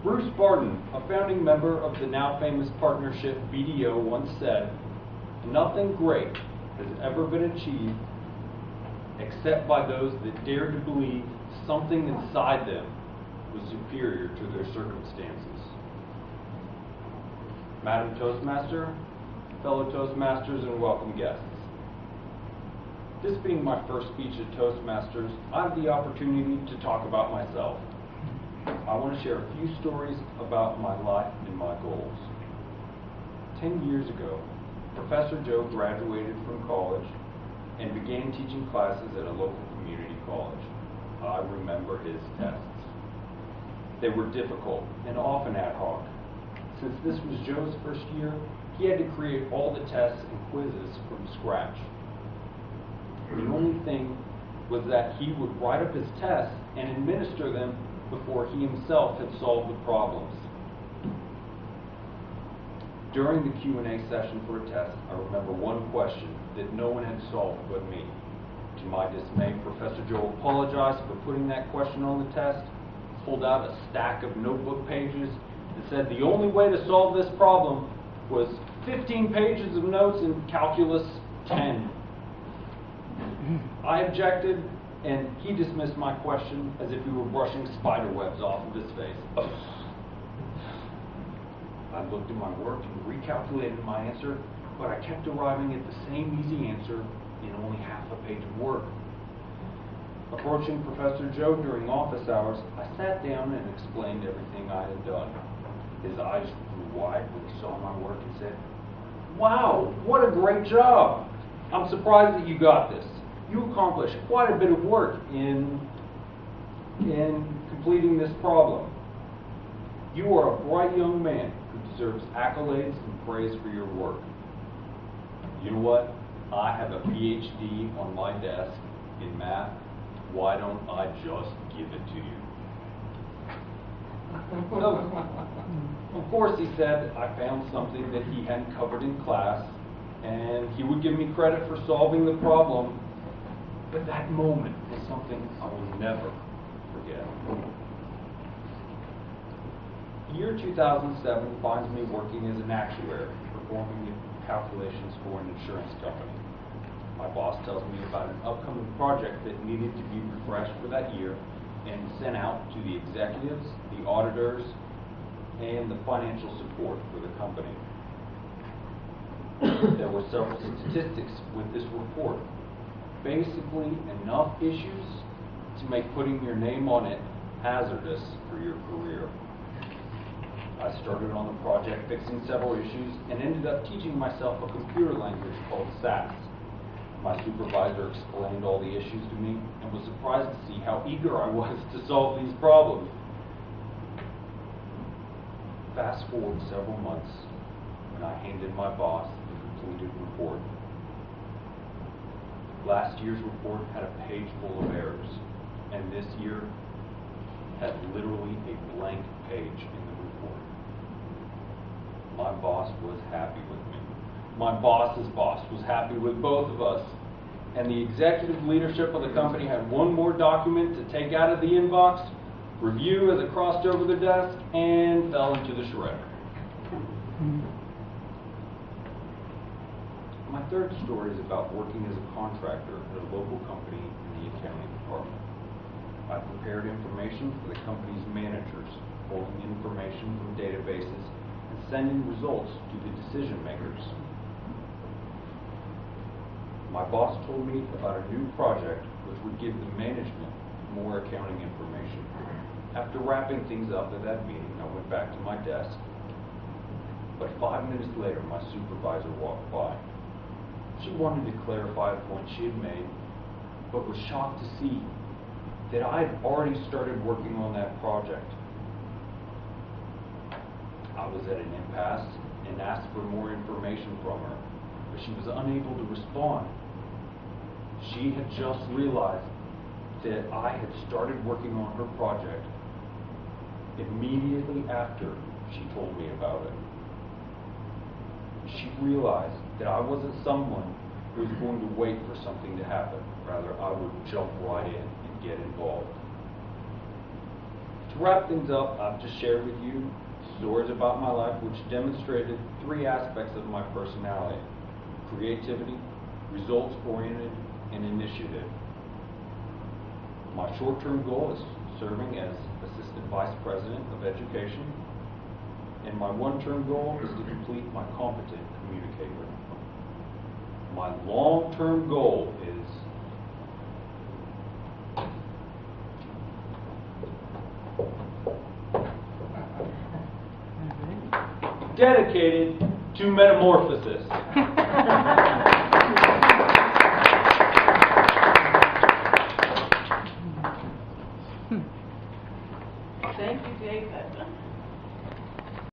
Bruce Barton, a founding member of the now famous partnership BDO, once said, "Nothing great has ever been achieved except by those that dared to believe something inside them was superior to their circumstances." Madam Toastmaster, fellow Toastmasters, and welcome guests. This being my first speech at Toastmasters, I have the opportunity to talk about myself. I want to share a few stories about my life and my goals. 10 years ago, Professor Joe graduated from college and began teaching classes at a local community college. I remember his tests. They were difficult and often ad hoc. Since this was Joe's first year, he had to create all the tests and quizzes from scratch. The only thing was that he would write up his tests and administer them before he himself had solved the problems. During the Q&A session for a test, I remember one question that no one had solved but me. To my dismay, Professor Joe apologized for putting that question on the test, pulled out a stack of notebook pages, and said the only way to solve this problem was 15 pages of notes in Calculus 10. I objected, and he dismissed my question as if he were brushing spider webs off of his face. I looked at my work and recalculated my answer, but I kept arriving at the same easy answer in only half a page of work. Approaching Professor Joe during office hours, I sat down and explained everything I had done. His eyes grew wide when he saw my work and said, "Wow, what a great job! I'm surprised that you got this. You accomplished quite a bit of work in completing this problem. You are a bright young man who deserves accolades and praise for your work. You know what? I have a PhD on my desk in math. Why don't I just give it to you?" Of course, he said I found something that he hadn't covered in class, and he would give me credit for solving the problem. But that moment was something I will never forget. The year 2007 finds me working as an actuary, performing calculations for an insurance company. My boss tells me about an upcoming project that needed to be refreshed for that year and sent out to the executives, the auditors, and the financial support for the company. There were several statistics with this report. Basically, enough issues to make putting your name on it hazardous for your career. I started on the project fixing several issues and ended up teaching myself a computer language called SAS. My supervisor explained all the issues to me and was surprised to see how eager I was to solve these problems. Fast forward several months when I handed my boss the completed report. Last year's report had a page full of errors, and this year had literally a blank page in the report. My boss was happy with me. My boss's boss was happy with both of us, and the executive leadership of the company had one more document to take out of the inbox, review as it crossed over the desk, and fell into the shredder. My third story is about working as a contractor at a local company in the accounting department. I prepared information for the company's managers, pulling information from databases and sending results to the decision makers. My boss told me about a new project which would give the management more accounting information. After wrapping things up at that meeting, I went back to my desk. But 5 minutes later, my supervisor walked by. She wanted to clarify a point she had made, but was shocked to see that I had already started working on that project. I was at an impasse and asked for more information from her, but she was unable to respond. She had just realized that I had started working on her project immediately after she told me about it. She realized that I wasn't someone who was going to wait for something to happen. Rather, I would jump right in and get involved. To wrap things up, I've just shared with you stories about my life which demonstrated three aspects of my personality: creativity, results-oriented, and initiative. My short-term goal is serving as Assistant Vice President of Education, and my one-term goal is to complete my competent communicator. My long-term goal is dedicated to metamorphosis.